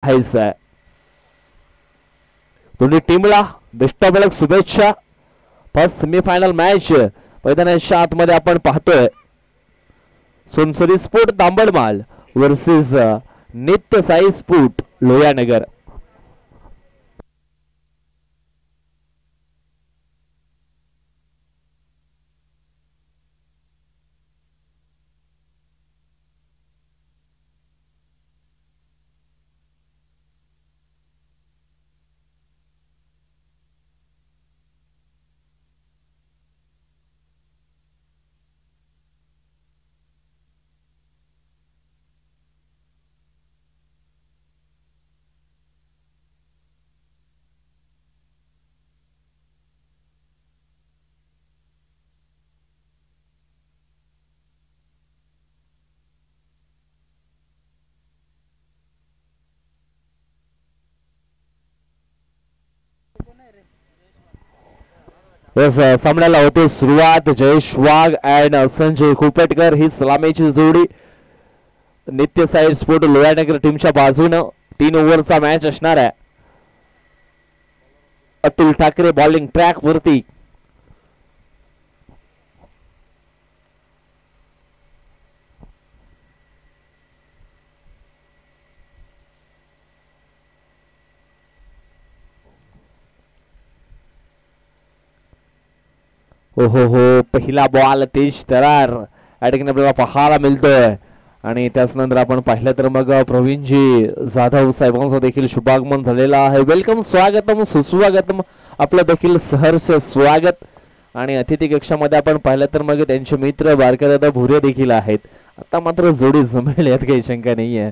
आहे. दोन्ही टीमला बेस्ट ऑफ लक, शुभेच्छा. फर्स्ट सेमीफायनल मॅच मैदानाच्या आतमध्ये आपण पाहतोय. सोनसरी स्पोर्ट तांबडमाल वर्सेस नित्य साई स्पोर्ट लोहानगर. सामन्याला होते सुरुवात. जयेश वाघ अँड संजय कुपेटकर ही सलामीची जोडी नित्य साई स्पोर्ट लोहानगर टीमच्या बाजूनं 3 ओव्हरचा मॅच असणार आहे. अतुल ठाकरे बॉलिंग ट्रॅक वरती. हो पहिला बॉल तेज तरार या ठिकाणी आपल्याला पाहायला मिळतोय. आणि त्याच नंतर आपण पाहिलं तर मग प्रवीणजी जाधव साहेबांचं देखील शुभागमन झालेलं आहे. वेलकम, स्वागतम, सुस्वागतम, आपलं देखील सहर्ष स्वागत. आणि अतिथी कक्षामध्ये आपण पाहिलं तर मग त्यांचे मित्र बारकादादा भुरे देखील आहेत. आता मात्र जोडी जमेल यात काही शंका नाहीये.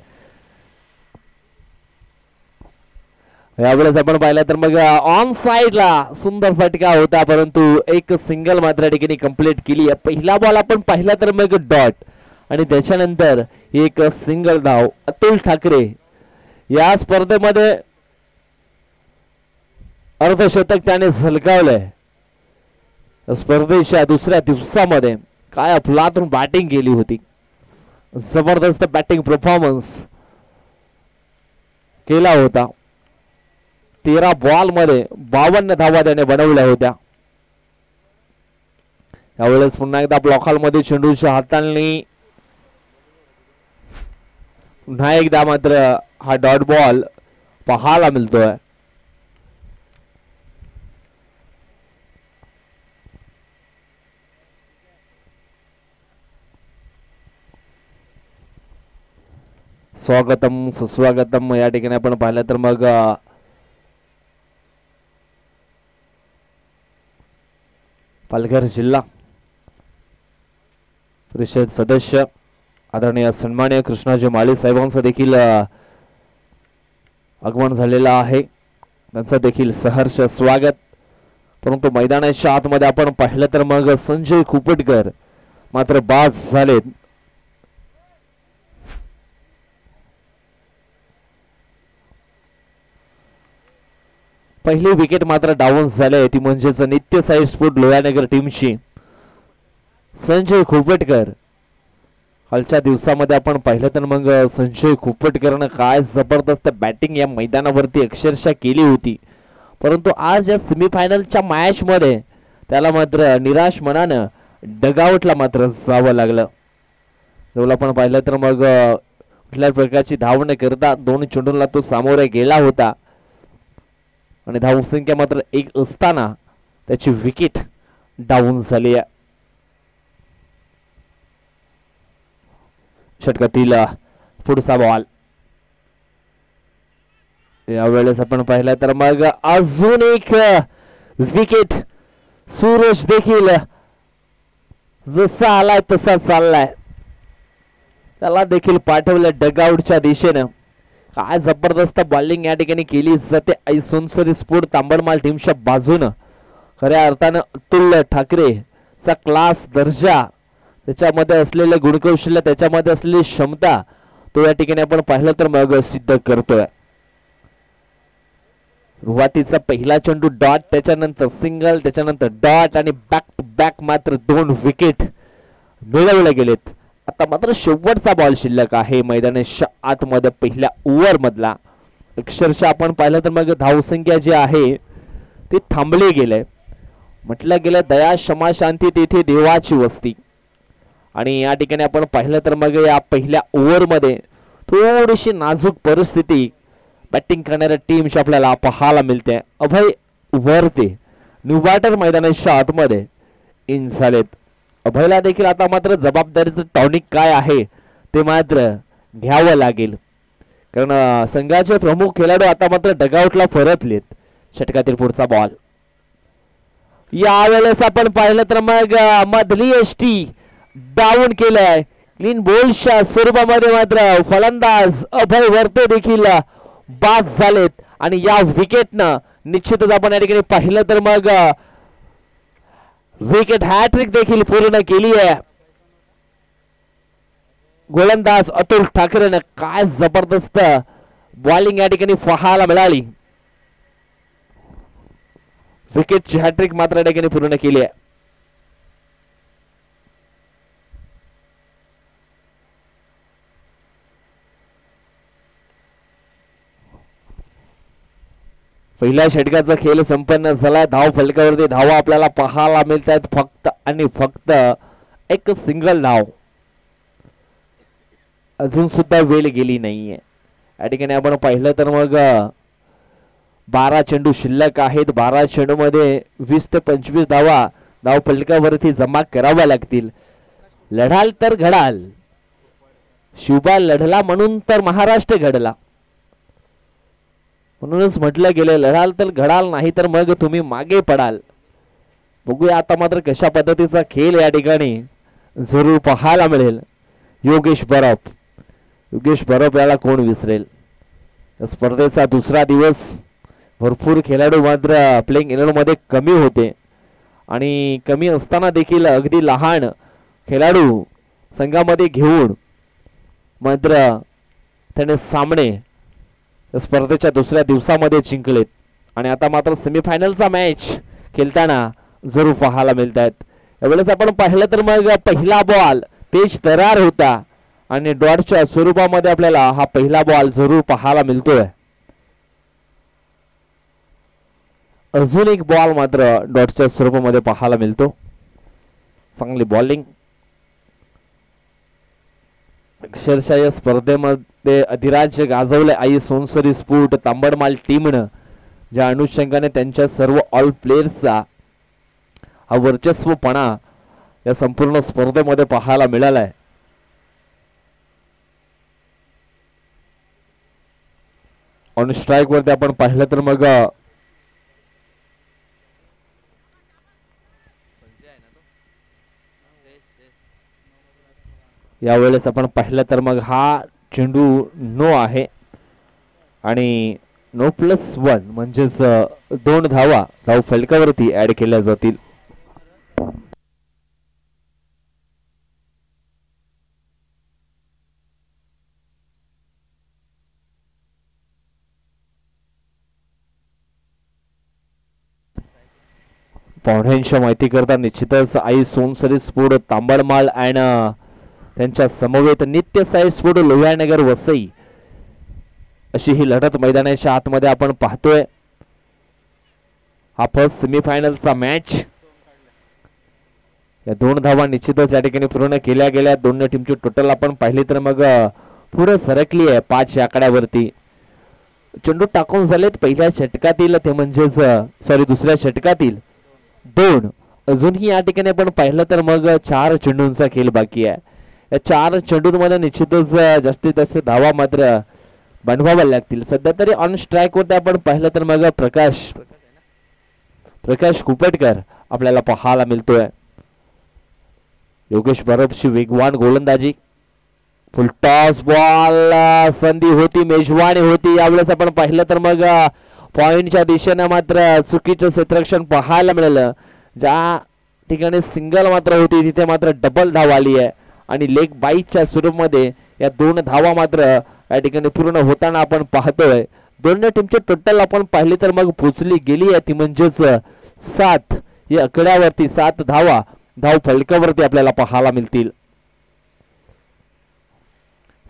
यावेळेस आपण पाहिलं तर मग ऑन साइडला सुंदर फटका होता, परंतु एक सिंगल मात्र ठिकाणी कंप्लीट केली. पहिला बॉल आपण पाहिला तर मग डॉट आणि त्याच्यानंतर एक सिंगल धाव. अतुल ठाकरे या स्पर्धेमध्ये अर्धशतक त्याने झलकावलंय. स्पर्धेच्या दुसऱ्या दिवसामध्ये काय अफलातून बॅटिंग केली होती. जबरदस्त बॅटिंग परफॉर्मन्स केला होता. 13 बॉल मध्ये 52 धावा त्याने बनवल्या होत्या. यावेळेस पुन्हा एकदा ब्लॉक हॉल मध्ये चेंडूच्या हाताळणी. पुन्हा एकदा मात्र हा डॉट बॉल पाहायला मिळतोय. स्वागतम सुस्वागतम. या ठिकाणी आपण पाहिलं तर मग पालघर जिल्हा परिषद सदस्य आदरणीय सन्माननीय कृष्णाजी माळी साहेबांचं देखील आगमन झालेलं आहे. त्यांचं देखील सहर्ष स्वागत. परंतु मैदानाच्या आतमध्ये आपण पाहिलं तर मग संजय कुपेटकर मात्र बाद झालेत. पहिली विकेट मात्र डाऊन झाले, ती म्हणजेच नित्य साई स्पोर्ट लोहानगर टीमची. संजय कुपेटकर कालच्या दिवसामध्ये आपण पाहिलं तर मग संजय कुपेटकरनं काय जबरदस्त बॅटिंग या मैदानावरती अक्षरशः केली होती. परंतु आज या सेमीफायनलच्या मॅच मध्ये त्याला मात्र निराश मनानं डगआउटला मात्र जावं लागलं. जेव्हा आपण पाहिलं तर मग कुठल्याच प्रकारची धाव न करता 2 चेंडूंना तो सामोरे गेला होता आणि धावसंख्या मात्र 1 असताना त्याची विकेट डाऊन झाली आहे. षटकातील पुढचा बॉल. यावेळेस आपण पाहिलं तर मग अजून एक विकेट. सूरज देखील जसा आलाय तसा चाललाय. त्याला देखील पाठवलं डगआउटच्या दिशेनं. काय जबरदस्त बॉलिंग या ठिकाणी केली जाते सोनसरी स्पोर्ट तांबडमाल टीमच्या बाजूनं. खऱ्या अर्थानं अतुल ठाकरेचा क्लास दर्जा, त्याच्यामध्ये असलेले गुणकौशल्य, त्याच्यामध्ये असलेली क्षमता तो या ठिकाणी आपण पाहिलं तर मग सिद्ध करतोय. सुरुवातीचा पहिला चेंडू डॉट, त्याच्यानंतर सिंगल, त्याच्यानंतर डॉट आणि बॅक टू बॅक मात्र 2 विकेट मिळवले गेलेत. आता मात्र शेवटचा बॉल शिल्लक आहे मैदानाच्या आतमध्ये पहिल्या ओव्हर मधला. अक्षरशः आपण पाहिलं तर मग धावसंख्या जी आहे ती थांबली गेले. म्हटलं गेलं दया क्षमा शांती तेथे देवाची वस्ती. आणि या ठिकाणी आपण पाहिलं तर मग या पहिल्या ओव्हरमध्ये थोडीशी नाजूक परिस्थिती बॅटिंग करणाऱ्या टीमची आपल्याला पाहायला मिळते. अभय वरते न्यूबॅटर मैदानाच्या आतमध्ये इन झालेत. अभयला देखील आता मात्र जबाबदारीचं टॉनिक काय आहे ते मात्र घ्यावं लागेल, कारण संघाचे प्रमुख खेळाडू आता मात्र डगआउटला परतलेत. षटकातील पुढचा बॉल यावेळेस आपण पाहिलं तर मग मधली एसटी डाऊन केलाय. क्लीन बोल्डच्या स्वरूपामध्ये मात्र फलंदाज अभय वर्ते देखील बाद झालेत. आणि या विकेटनं निश्चितच आपण या ठिकाणी पाहिलं तर मग विकेट हॅट्रिक देखील पूर्ण केली आहे. गोलंदाज अतुल ठाकरेनं काय जबरदस्त बॉलिंग या ठिकाणी पाहायला मिळाली. विकेटची हॅट्रिक मात्र या ठिकाणी पूर्ण केली आहे. पहिल्या षटकाचा खेळ संपन्न झाला. धाव फलकावरती धावा आपल्याला पाहायला मिळत आहेत फक्त आणि फक्त एक सिंगल धाव. अजून सुद्धा वेळ गेली नाहीये. या ठिकाणी आपण पाहिलं तर मग 12 चेंडू शिल्लक आहेत. 12 चेंडू मध्ये 20 ते 25 धावा धाव फलकावरती जमा कराव्या लागतील. लढाल तर घडाल. शिवबा लढला म्हणून तर महाराष्ट्र घडला. म्हणूनच म्हटलं गेलं लढाल तर घडाल, नाही तर मग तुम्ही मागे पडाल. बघूया आता मात्र कशा पद्धतीचा खेळ या ठिकाणी जरूर पाहायला मिळेल. योगेश बरफ याला कोण विसरेल. स्पर्धेचा दुसरा दिवस. भरपूर खेळाडू मात्र प्लेइंग 11 मध्ये कमी होते आणि कमी असताना देखील अगदी लहान खेळाडू संघामध्ये घेऊन मात्र त्याने सामने स्पर्धेच्या दुसऱ्या दिवसामध्ये जिंकलेत. आणि आता मात्र सेमीफायनलचा मॅच खेळताना जरूर पाहायला मिळत आहेत. यावेळेस आपण पाहिलं तर मग पहिला बॉल तेज तरार होता आणि डॉटच्या स्वरूपामध्ये आपल्याला हा पहिला बॉल जरूर पाहायला मिळतोय. अजून एक बॉल मात्र डॉटच्या स्वरूपामध्ये पाहायला मिळतो. चांगली बॉलिंग. अक्षरशः या स्पर्धेमध्ये अधिराज्य गाजवले आई सोनसरी स्फूट तांबडमाल टीमनं, ज्या अनुषंगाने त्यांच्या सर्व ऑल प्लेयर्सचा हा वर्चस्वपणा या संपूर्ण स्पर्धेमध्ये पाहायला मिळालाय. ऑन स्ट्राइक वरती आपण पाहिलं तर मग यावेळेस आपण पाहिलं तर मग हा चेंडू नो आहे आणि नो+1 म्हणजेच 2 धावा धाव फलकावरती ऍड केल्या जातील. पाहुण्यांच्या माहिती करता निश्चितच आई सोनसरी स्फोट तांबडमाल अँड त्यांच्या समवेत नित्य साई स्फोट लोहानगर वसई अशी ही लढत मैदानाच्या आतमध्ये आपण पाहतोय. हा फर्स्ट सेमीफायनलचा मॅच. या 2 धावा निश्चितच या ठिकाणी पूर्ण केल्या गेल्या. दोन्ही टीमची टोटल आपण पाहिली तर मग पुढे सरकली आहे 5 या आकड्यावरती. चेंडू टाकून झालेत पहिल्या षटकातील, ते म्हणजेच दुसऱ्या षटकातील 2. अजूनही या ठिकाणी आपण पाहिलं तर मग 4 चेंडूंचा खेळ बाकी आहे. या 4 चेंडूंमध्ये निश्चितच जास्तीत जास्त धावा मात्र बनवाव्या लागतील. सध्या तरी ऑन स्ट्राइक वरती आपण पाहिलं तर मग प्रकाश कुपटकर आपल्याला पाहायला मिळतोय. योगेश बरफची वेगवान गोलंदाजी. फुल टॉस बॉल संधी होती, मेजवानी होती. यावेळेस आपण पाहिलं तर मग पॉइंटच्या दिशेने मात्र चुकीचं क्षेत्ररक्षण पाहायला मिळालं. ज्या ठिकाणी सिंगल मात्र होती तिथे मात्र डबल धाव आली आहे आणि लेग बाईटच्या स्वरूपामध्ये या 2 धावा मात्र या ठिकाणी पूर्ण होताना आपण पाहतोय. दोन्ही टीमचे टोटल आपण पाहिले तर मग पोचली गेली आहे ती म्हणजेच 7 या आकड्यावरती 7 धावा धाव फलकावरती आपल्याला पाहायला मिळतील.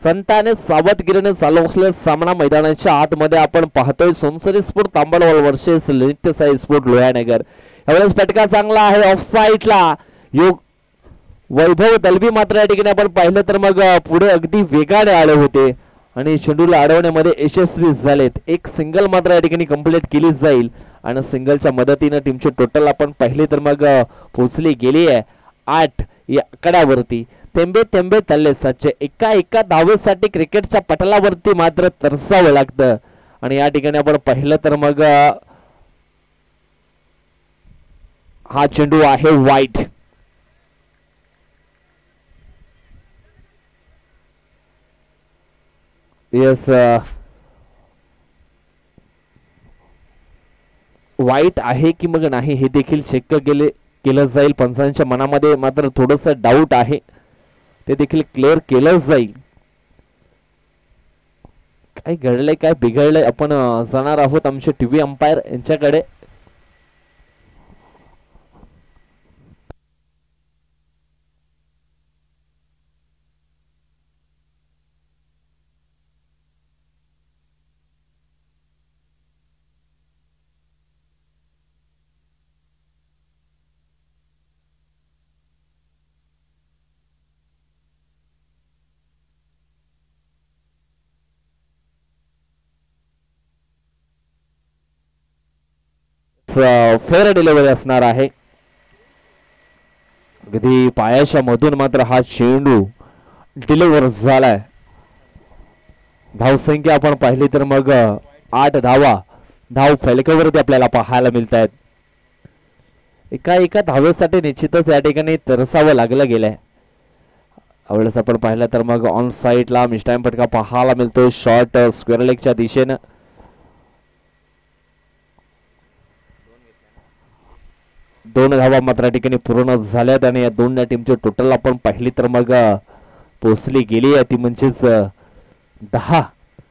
संताने सावधगिरीने चालू असलेला सामना मैदानाच्या आतमध्ये आपण पाहतोय. सोमसरी स्पोर्ट तांबडवाल वर्सेस नित्यसाई स्पोर्ट लोहानगर. यावेळेस फटका चांगला आहे ऑफ साईडला. योग वैभव दलबी मात्र या ठिकाणी आपण पाहिलं तर मग पुढे अगदी वेगाने आले होते आणि चेंडूला अडवण्यामध्ये यशस्वी झालेत. एक सिंगल मात्र या ठिकाणी कंप्लीट केली जाईल आणि सिंगलच्या मदतीने टीमचे टोटल आपण पाहिले तर मग पोहोचली गेली आहे 8 या आकड्यावरती. थेंबे थेंबे तल्ले सच्चे. एका धावेसाठी क्रिकेटच्या पटलावरती मात्र तरसावं लागतं आणि या ठिकाणी आपण पाहिलं तर मग हा चेंडू आहे वाईट. येस वाईट आहे की मग नाही हे देखील चेक केलं जाईल. पंचांच्या मनामध्ये मात्र थोडस डाऊट आहे, ते देखील क्लिअर केलं जाईल. काय घडलंय काय बिघडलंय आपण जाणार आहोत आमचे टीव्ही अंपायर यांच्याकडे. फेअर डिलिव्हरी असणार आहे. अगदी पायाच्या मधून मात्र हा चेंडू डिलिव्हर झालाय. धावसंख्या आपण पाहिली तर मग 8 धावा धाव फलकावरती आपल्याला पाहायला मिळत आहेत. एका धावेसाठी निश्चितच या ठिकाणी तरसावं लागलं गेलंय. यावेळेस आपण पाहिलं तर मग ऑन साईडला मिस्टाईम फटका पाहायला मिळतो शॉर्ट स्क्वेअर लेगच्या दिशेनं. दोन धावा मात्र या ठिकाणी पूर्ण झाल्यात आणि या दोन टीमचे टोटल आपण पाहिली तर मग पोचली गेली आहे ती म्हणजेच 10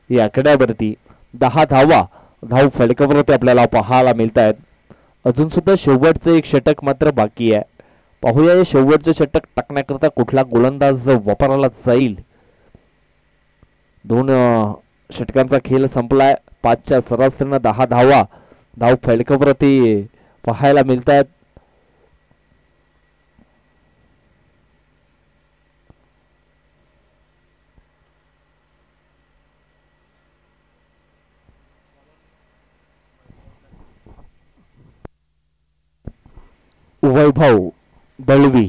या आकड्यावरती. 10 धावा धाव फलकावरती आपल्याला पाहायला मिळत आहेत. अजून सुद्धा शेवटचं एक षटक मात्र बाकी आहे. पाहूया हे शेवटचं षटक टाकण्याकरता कुठला गोलंदाज वापरला जाईल. 2 षटकांचा खेळ संपलाय. 5च्या सरासरीनं 10 धावा धाव फलकावरती पाहायला मिळत आहेत. वैभव दळवी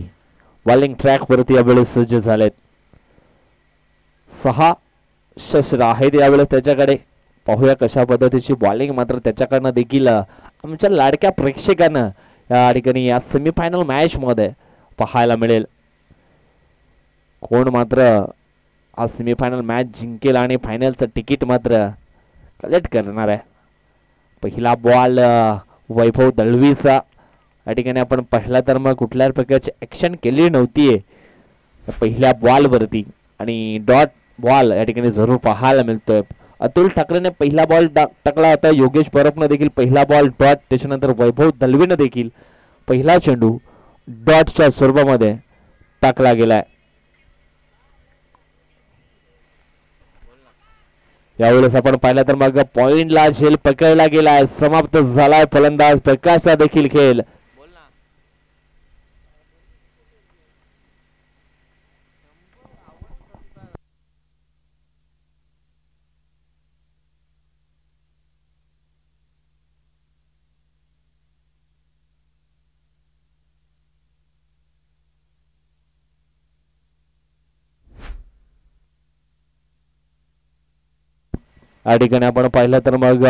बॉलिंग ट्रॅक वरती यावेळेस सज्ज झालेत. 6 शस्त्र आहेत यावेळेस त्याच्याकडे. पाहूया कशा पद्धतीची बॉलिंग मात्र त्याच्याकडनं देखील आमच्या लाडक्या प्रेक्षकांना या ठिकाणी या सेमीफायनल मॅच मध्ये पाहायला मिळेल. कोण मात्र हा सेमीफायनल मॅच जिंकेल आणि फायनलचं तिकीट मात्र कलेक्ट करणार आहे. पहिला बॉल वैभव दळवीचा. या ठिकाणी आपण पाहिला तर मग कुठल्याच प्रकारची ऍक्शन केली नव्हतीये पहिल्या बॉल वरती आणि डॉट बॉल या ठिकाणी जरूर पाहायला मिळतोय. अतुल ठाकरेने पहिला बॉल टाकला होता. योगेश परबनं देखील पहिला बॉल डॉट. त्याच्यानंतर वैभव दलवीनं देखील पहिला चेंडू डॉटच्या स्वरूपामध्ये टाकला गेलाय. यावेळेस आपण पाहिलं तर मग पॉइंटला झेल पकडला गेलाय. समाप्त झालाय फलंदाज प्रकाशचा देखील खेळ. या ठिकाणी आपण पाहिलं तर मग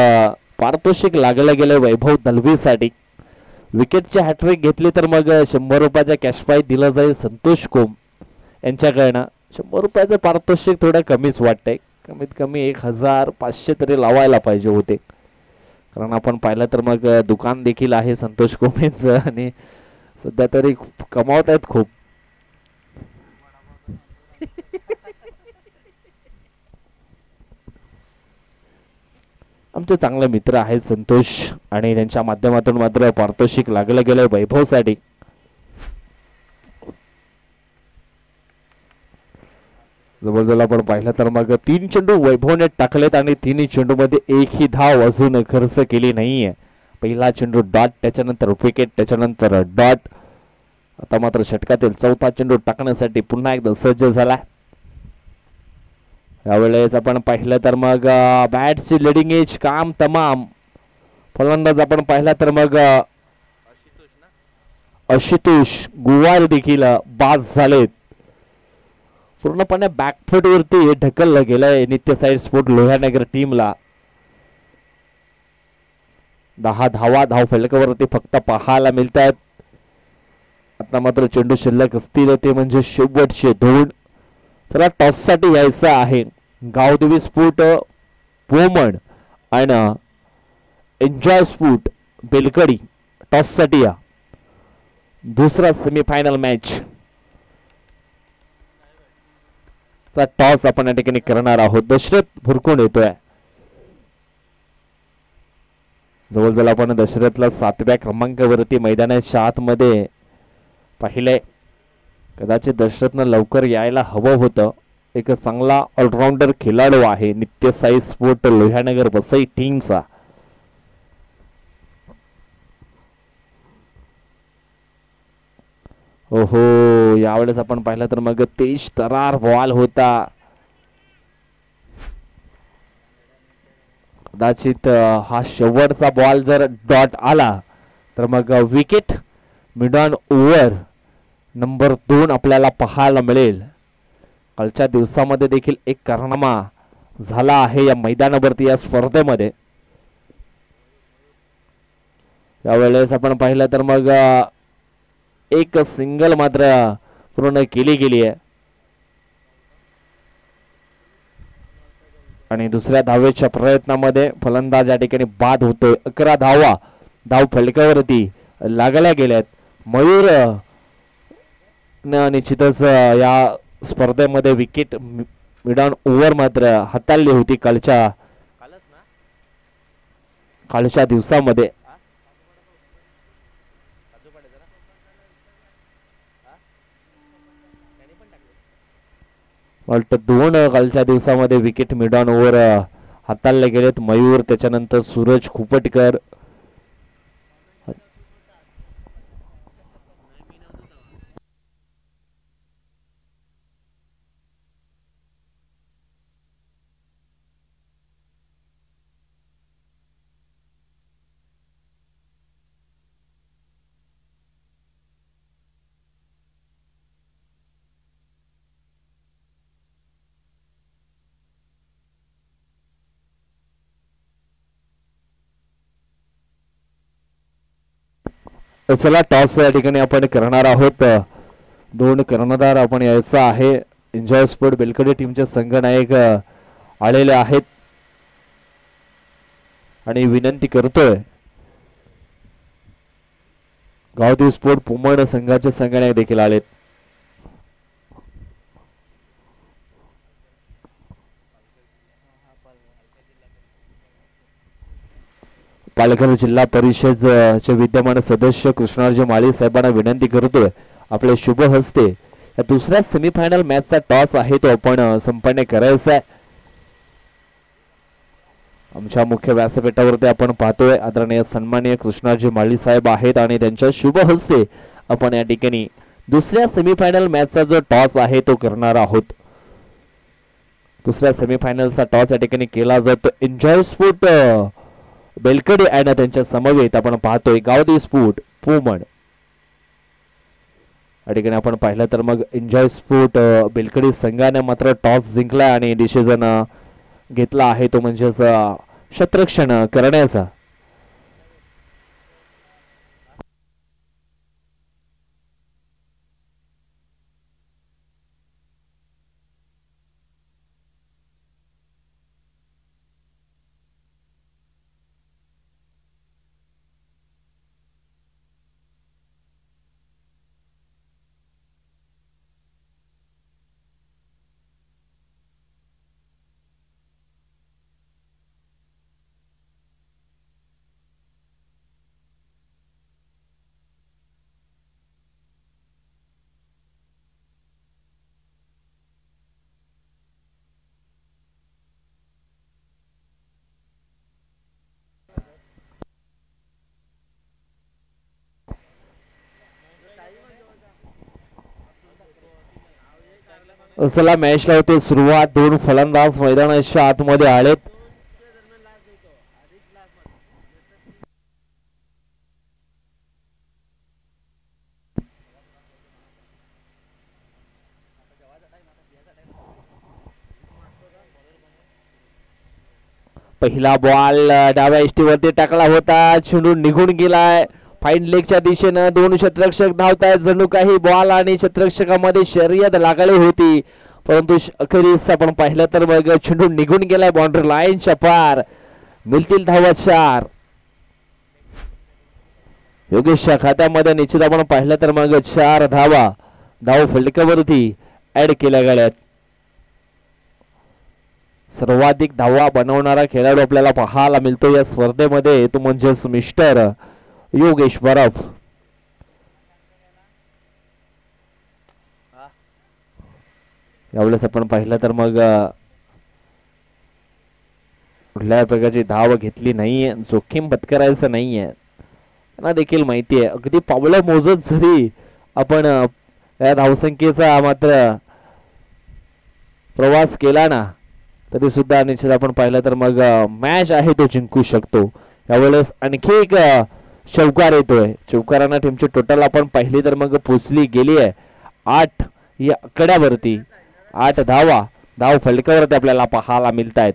पारितोषिक लागलं गेलं वैभव दलवीसाठी. विकेटची हॅट्रिक घेतली तर मग 100 रुपयाचा कॅश प्राइज दिला जाईल संतोष कोम यांच्याकडनं. 100 रुपयाचं पारितोषिक थोडं कमीच वाटतंय. कमीत कमी 1500 तरी लावायला पाहिजे होते. कारण आपण पाहिलं तर मग दुकान देखील आहे संतोष कोम यांचं आणि सध्या तरी कमावत आहेत खूप. आमचे चांगले मित्र आहेत संतोष आणि त्यांच्या माध्यमातून मात्र पारितोषिक लागलं गेलंय वैभवसाठी. जवळजवळ आपण पाहिलं तर मग 3 चेंडू वैभवने टाकलेत आणि 3 चेंडूमध्ये एकही धाव अजून खर्च केली नाहीये. पहिला चेंडू डॉट, त्याच्यानंतर विकेट, त्याच्यानंतर डॉट. आता मात्र षटकातील 4था चेंडू टाकण्यासाठी पुन्हा एकदा सज्ज झाला. यावेळेस आपण पाहिलं तर मग बॅट्सची लिडिंग एज काम तमाम. फलंदाज आपण पाहिला तर मग आशुतोष गुवार देखील बाद झालेत. पूर्णपणे बॅकफुट वरती ढकललं गेलंय नित्य साईड स्पोर्ट लोहानगर टीमला. 10 धावा धाव फलकावरती फक्त पाहायला मिळतात. आता मात्र चेंडू शिल्लक असतील ते म्हणजे शेवटचे 2. त्याला टॉस साठी यायचं आहे. गावदेवी स्पोर्ट पोमण आणि एन्जॉय स्पोर्ट बेलकडी टॉस साठी या. दुसरा सेमीफायनल मॅच चा टॉस आपण या ठिकाणी करणार आहोत. दशरथ भुरकून येतोय. जवळजवळ आपण दशरथला 7व्या क्रमांकावरती मैदानाच्या आतमध्ये पाहिले. कदाचित दशरथनं लवकर यायला हवं होतं. एक चांगला ऑलराऊंडर खेळाडू आहे नित्य साई स्पोर्ट लोहानगर वसई टीमचा. ओहो, यावेळेस आपण पाहिलं तर मग तेज तरार बॉल होता. कदाचित हा शेवटचा बॉल जर डॉट आला तर मग wicket mid on over number 2 आपल्याला पाहायला मिळेल. कालच्या दिवसामध्ये देखील एक कारनामा झाला आहे या मैदानावरती या स्पर्धेमध्ये. यावेळेस आपण पाहिलं तर मग एक सिंगल मात्र पूर्ण केली गेली आहे आणि दुसऱ्या धावेच्या प्रयत्नामध्ये फलंदाज या ठिकाणी बाद होतोय. 11 धावा धाव फलकावरती लागल्या गेल्यात. मयूर निश्चितच या स्पर्धेमध्ये विकेट मिड ऑन ओव्हर मात्र हाताळली होती कालच्या दिवसामध्ये. वाटतं 2 कालच्या दिवसामध्ये विकेट मिड ऑन ओव्हर हाताळले गेलेत. मयूर, त्याच्यानंतर सूरज खुपटकर. चला टॉस या ठिकाणी आपण करणार आहोत. 2 कर्णधार आपण यायचा आहे. एन्जॉय स्पोर्ट बेलकडे टीमचे संघनायक आलेले आहेत आणि विनंती करतोय गावदेवी स्पोर्ट पुमण संघाचे संघनायक देखील आलेत. पालघर जिल्हा परिषद चे विद्यमान सदस्य कृष्णाजी माळी साहेबांना विनंती करतोय आपले शुभ हस्ते या दुसऱ्या सेमीफायनल मॅचचा टॉस आहे तो आपण संपन्न करायचा आहे. आमच्या मुख्य व्यासपीठावरती आपण पाहतोय आदरणीय सन्माननीय कृष्णाजी माळी साहेब आहेत आणि त्यांच्या शुभ हस्ते आपण या ठिकाणी दुसऱ्या सेमीफायनल मॅचचा जो टॉस आहे तो करणार आहोत. दुसऱ्या सेमीफायनलचा टॉस या ठिकाणी केला जातो एन्जॉय स्पोर्ट बेलकडे आणि त्यांच्या समवेत आपण पाहतोय गावदेवी स्पोर्ट पोमण. या ठिकाणी आपण पाहिलं तर मग एन्जॉय स्पोर्ट बेलकडी संघाने मात्र टॉस जिंकला आणि डिसिजन घेतला आहे तो म्हणजे क्षेत्ररक्षण करण्याचा. चला मॅचला होते सुरुवात. दोन फलंदाज मैदानाच्या आतमध्ये आलेत. पहिला बॉल डाव्या इष्टीवरती टाकला होता. चेंडू निघून गेलाय फाईन लेगच्या दिशेनं. दोन क्षेत्ररक्षक धावतायत. जणू काही बॉल आणि क्षेत्ररक्षकामध्ये शर्यत लागली होती, परंतु अखेरीस आपण पाहिलं तर मग चेंडू निघून गेलाय बाउंड्री लाईनच्या पार. मिळतील धावा 4. योगेशच्या खात्यामध्ये निश्चित आपण पाहिलं तर मग 4 धावा धाव फलकावरती ऍड केल्या गेल्यात. सर्वाधिक धावा बनवणारा खेळाडू आपल्याला पाहायला मिळतो या स्पर्धेमध्ये, तो म्हणजेच मिस्टर योगेश बरफ. यावेळेस आपण पाहिलं तर मग कुठल्या प्रकारची धाव घेतली नाहीये, जोखीम पत्करायचं नाहीये. त्यांना देखील माहिती आहे अगदी पावलं मोजत जरी आपण या धावसंख्येचा मात्र प्रवास केला ना, तरी सुद्धा निश्चित आपण पाहिलं तर मग मॅच आहे तो जिंकू शकतो. यावेळेस आणखी एक चौकार येतोय. चौकारांना टीमची टोटल आपण पाहिली तर मग पोचली गेली आहे 8 या आकड्यावरती. 8 धावा धाव फलकावरती आपल्याला पाहायला मिळत आहेत.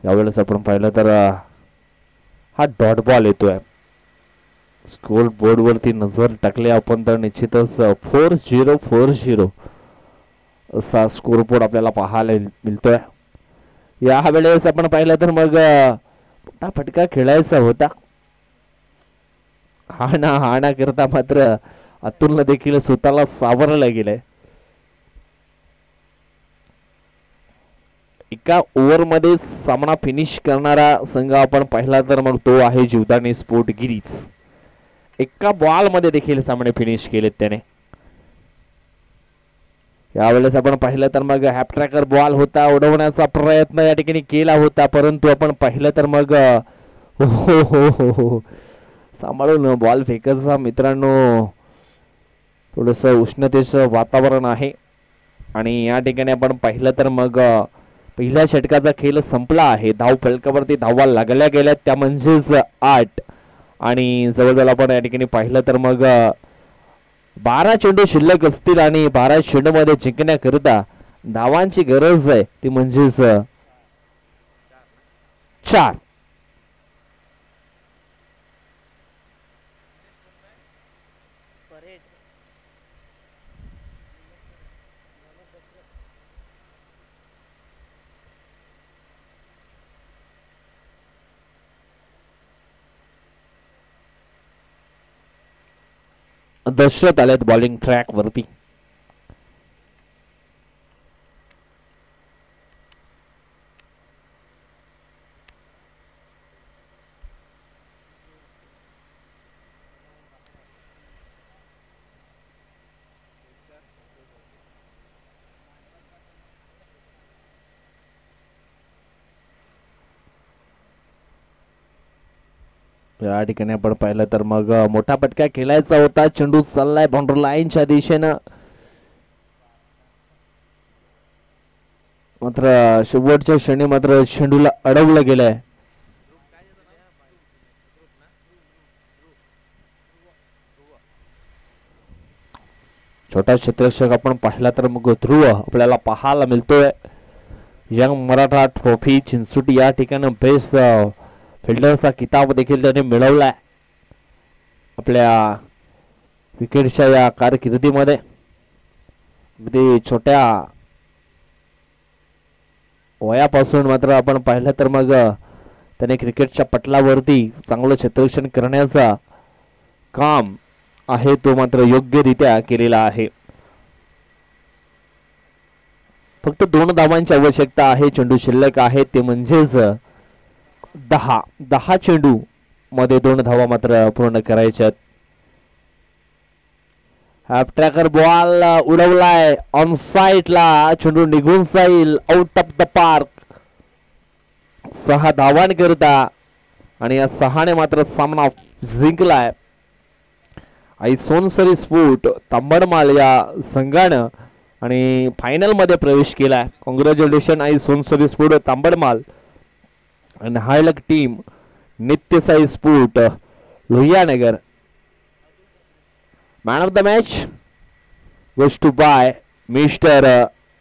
यावेळेस आपण पाहिलं तर हा डॉट बॉल येतोय. स्कोर बोर्ड वरती नजर टाकली आपण तर निश्चितच 4-0 असा स्कोर बोर्ड आपल्याला पाहायला मिळतोय. या वेळेस आपण पाहिलं तर मग मोठा फटका खेळायचा होता. हाणा करता मात्र अतुलला देखील स्वतःला सावरलं गेलंय. एका ओव्हर मध्ये सामना फिनिश करणारा संघ आपण पाहिला तर मग तो आहे जीवदानी स्पोर्ट गिरीज. एका बॉल मध्ये देखील सामने फिनिश केलेत त्याने. यावेळेस आपण पाहिलं तर मग हॅप ट्रॅकर बॉल होता, उडवण्याचा प्रयत्न या ठिकाणी केला होता, परंतु आपण पाहिलं तर मग हो सांभाळून बॉल फेकायचा मित्रांनो. थोडस उष्णतेचं वातावरण आहे आणि या ठिकाणी आपण पाहिलं तर मग पहिल्या षटकाचा खेळ संपला आहे. धाव फलकावरती धावा लागल्या गेल्या त्या म्हणजेच 8 आणि जवळजवळ आपण या ठिकाणी पाहिलं तर मग 12 चेंडू शिल्लक असतील आणि 12 चेंडू मध्ये जिंकण्याकरिता धावांची गरज आहे ती म्हणजेच 4. दशरथ आलेत बॉलिंग ट्रॅक वरती. या ठिकाणी आपण पाहिलं तर मग मोठा फटका खेळायचा होता. चेंडू चाललाय बाउंड्री लाईनच्या दिशेनं, मात्र शेवटच्या क्षणी मात्र चेंडूला अडवलं गेलंय. छोटा क्षेत्ररक्षक आपण पाहिला तर मग ध्रुव आपल्याला पाहायला मिळतोय. यंग मराठा ट्रॉफी चिंचोटी या ठिकाणी बेस्ट फिल्डरचा किताब देखील त्याने मिळवलाय आपल्या क्रिकेटच्या या कारकिर्दीमध्ये. अगदी छोट्या वयापासून मात्र आपण पाहिलं तर मग त्याने क्रिकेटच्या पटलावरती चांगलं क्षेत्ररक्षण करण्याचा काम आहे तो मात्र योग्यरित्या केलेला आहे. फक्त 2 धावांची आवश्यकता आहे. चेंडू शिल्लक आहे ते म्हणजेच 10 चेंडू मध्ये 2 धावा मात्र पूर्ण करायच्यात. ट्रॅकर बॉल उडवलाय ऑन साइडला, चेंडू निघून जाईल आउट ऑफ द पार्क. 6 धावांकरिता आणि या 6ने मात्र सामना जिंकलाय. आई सोनसरी स्पोर्ट तांबडमाळ या संघानं आणि फायनल मध्ये प्रवेश केलाय. कॉंग्रॅच्युलेशन आई सोनसरी स्पोर्ट तांबडमाळ आणि हायलक team Nityasai sport Lohiyanagar. Man of the match गोes to by mister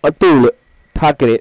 Atul Thackeray.